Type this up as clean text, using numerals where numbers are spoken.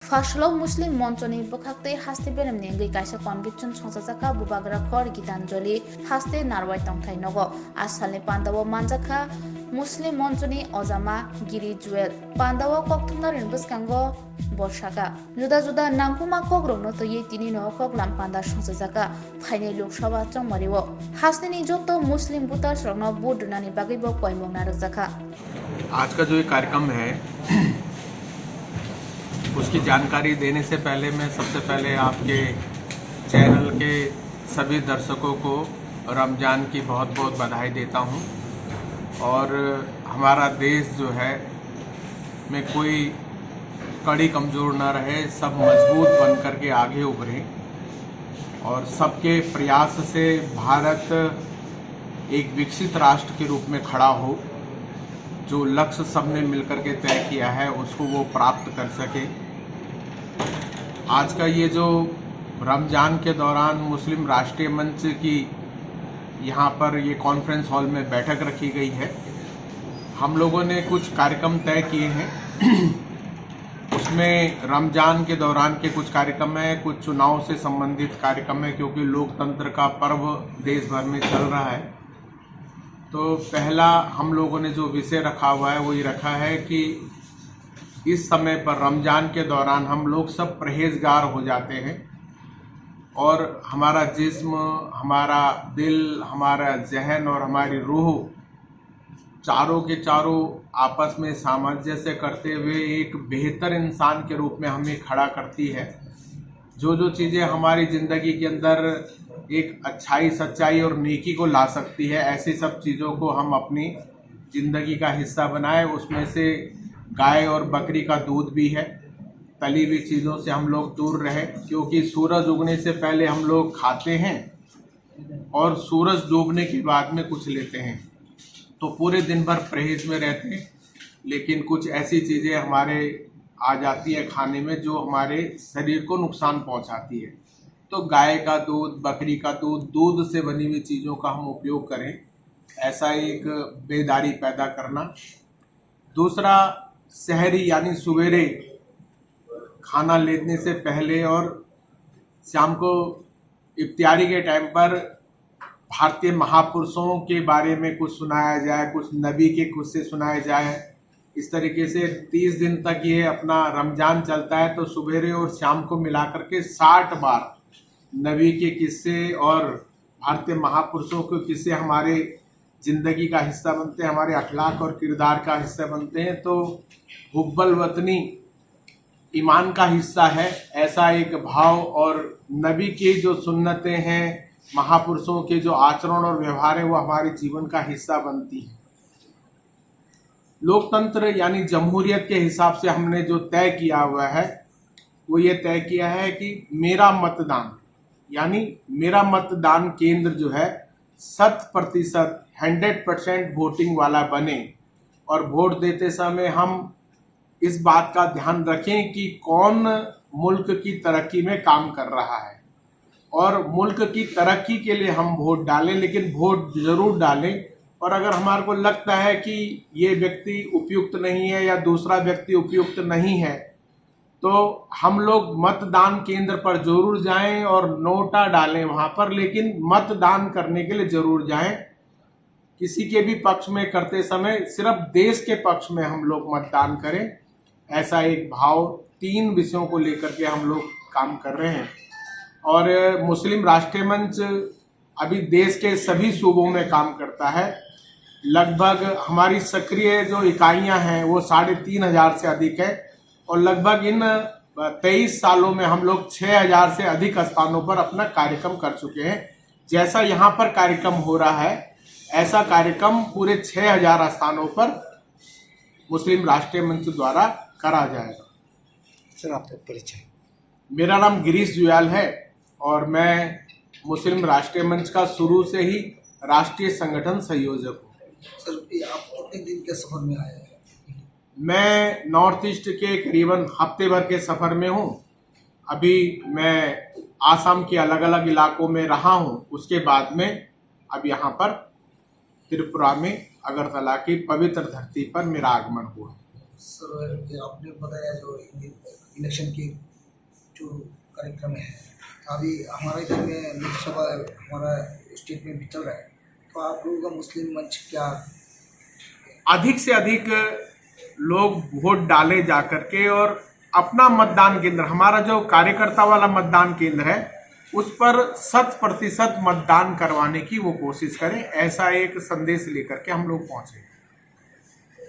Fashlo Muslim Montoni Bukakte Haste Benem Nengi Kaisa Conviction Sonsaka Bubagra Kor Gitanjoli Haste Narwai Tongthai Nogo Asale Pandawa Manjaka Muslim Montoni Ozama Giri Jewel Pandawa Koktumna Rinbus Kango Boshaka Juda Juda Nankuma Kogro no to Yetini no Koklam Panda Sonsaka Faine Lok Shaba Chomariwo Hasni Joto Muslim Buta Srogno Budunani Bagibo Koimong Naruzaka आज का जो ये कार्यक्रम है उसकी जानकारी देने से पहले मैं सबसे पहले आपके चैनल के सभी दर्शकों को रमज़ान की बहुत बहुत बधाई देता हूं और हमारा देश जो है में कोई कड़ी कमज़ोर ना रहे, सब मजबूत बन कर के आगे उभरे और सबके प्रयास से भारत एक विकसित राष्ट्र के रूप में खड़ा हो। जो लक्ष्य सबने मिलकर के तय किया है उसको वो प्राप्त कर सके। आज का ये जो रमज़ान के दौरान मुस्लिम राष्ट्रीय मंच की यहाँ पर ये कॉन्फ्रेंस हॉल में बैठक रखी गई है, हम लोगों ने कुछ कार्यक्रम तय किए हैं। उसमें रमज़ान के दौरान के कुछ कार्यक्रम हैं, कुछ चुनाव से संबंधित कार्यक्रम है, क्योंकि लोकतंत्र का पर्व देश भर में चल रहा है। तो पहला हम लोगों ने जो विषय रखा हुआ है वो ये रखा है कि इस समय पर रमज़ान के दौरान हम लोग सब परहेजगार हो जाते हैं और हमारा जिस्म, हमारा दिल, हमारा जहन और हमारी रूह चारों के चारों आपस में सामंजस्य करते हुए एक बेहतर इंसान के रूप में हमें खड़ा करती है। जो जो चीज़ें हमारी ज़िंदगी के अंदर एक अच्छाई, सच्चाई और नेकी को ला सकती है, ऐसी सब चीज़ों को हम अपनी ज़िंदगी का हिस्सा बनाएं। उसमें से गाय और बकरी का दूध भी है। तली हुई चीज़ों से हम लोग दूर रहें, क्योंकि सूरज उगने से पहले हम लोग खाते हैं और सूरज डूबने के बाद में कुछ लेते हैं। तो पूरे दिन भर परहेज में रहते हैं, लेकिन कुछ ऐसी चीज़ें हमारे आ जाती है खाने में जो हमारे शरीर को नुकसान पहुंचाती है। तो गाय का दूध, बकरी का दूध, दूध से बनी हुई चीज़ों का हम उपयोग करें, ऐसा एक बेदारी पैदा करना। दूसरा, सहरी यानी सवेरे खाना लेने से पहले और शाम को इफ्तारी के टाइम पर भारतीय महापुरुषों के बारे में कुछ सुनाया जाए, कुछ नबी के कुछ से सुनाया जाए। इस तरीके से 30 दिन तक ये अपना रमज़ान चलता है। तो सवेरे और शाम को मिलाकर के 60 बार नबी के किस्से और भारतीय महापुरुषों के किस्से हमारे ज़िंदगी का हिस्सा बनते हैं, हमारे अखलाक और किरदार का हिस्सा बनते हैं। तो हुब्बल वतनी ईमान का हिस्सा है, ऐसा एक भाव और नबी की जो सुन्नतें हैं, महापुरुषों के जो आचरण और व्यवहार है, वो हमारे जीवन का हिस्सा बनती है। लोकतंत्र यानी जमहूरियत के हिसाब से हमने जो तय किया हुआ है वो ये तय किया है कि मेरा मतदान यानी मेरा मतदान केंद्र जो है 100% 100% वोटिंग वाला बने और वोट देते समय हम इस बात का ध्यान रखें कि कौन मुल्क की तरक्की में काम कर रहा है और मुल्क की तरक्की के लिए हम वोट डालें, लेकिन वोट जरूर डालें। और अगर हमारे को लगता है कि ये व्यक्ति उपयुक्त नहीं है या दूसरा व्यक्ति उपयुक्त नहीं है, तो हम लोग मतदान केंद्र पर जरूर जाएं और नोटा डालें वहां पर, लेकिन मतदान करने के लिए जरूर जाएं। किसी के भी पक्ष में करते समय सिर्फ देश के पक्ष में हम लोग मतदान करें, ऐसा एक भाव 3 विषयों को लेकर के हम लोग काम कर रहे हैं। और मुस्लिम राष्ट्रीय मंच अभी देश के सभी सूबों में काम करता है। लगभग हमारी सक्रिय जो इकाइयां हैं वो 3500 से अधिक है और लगभग इन 23 सालों में हम लोग 6000 से अधिक स्थानों पर अपना कार्यक्रम कर चुके हैं। जैसा यहाँ पर कार्यक्रम हो रहा है, ऐसा कार्यक्रम पूरे 6000 स्थानों पर मुस्लिम राष्ट्रीय मंच द्वारा करा जाएगा। सर, आपका परिचय? मेरा नाम गिरीश जुयाल है और मैं मुस्लिम राष्ट्रीय मंच का शुरू से ही राष्ट्रीय संगठन संयोजक हूँ। सर, आप कितने दिन के सफर में आए हैं? मैं नॉर्थ ईस्ट के करीबन हफ्ते भर के सफ़र में हूँ। अभी मैं आसाम के अलग अलग इलाकों में रहा हूँ, उसके बाद में अब यहाँ पर त्रिपुरा में अगरतला की पवित्र धरती पर मेरा आगमन हुआ। सर, आपने बताया जो इलेक्शन के जो कार्यक्रम है, अभी हमारे इधर में लोकसभा हमारा स्टेट में भी चल रहा है, तो आप लोगों का मुस्लिम मंच क्या? अधिक से अधिक लोग वोट डाले जा करके और अपना मतदान केंद्र, हमारा जो कार्यकर्ता वाला मतदान केंद्र है उस पर 100% मतदान करवाने की वो कोशिश करें, ऐसा एक संदेश लेकर के हम लोग पहुंचे।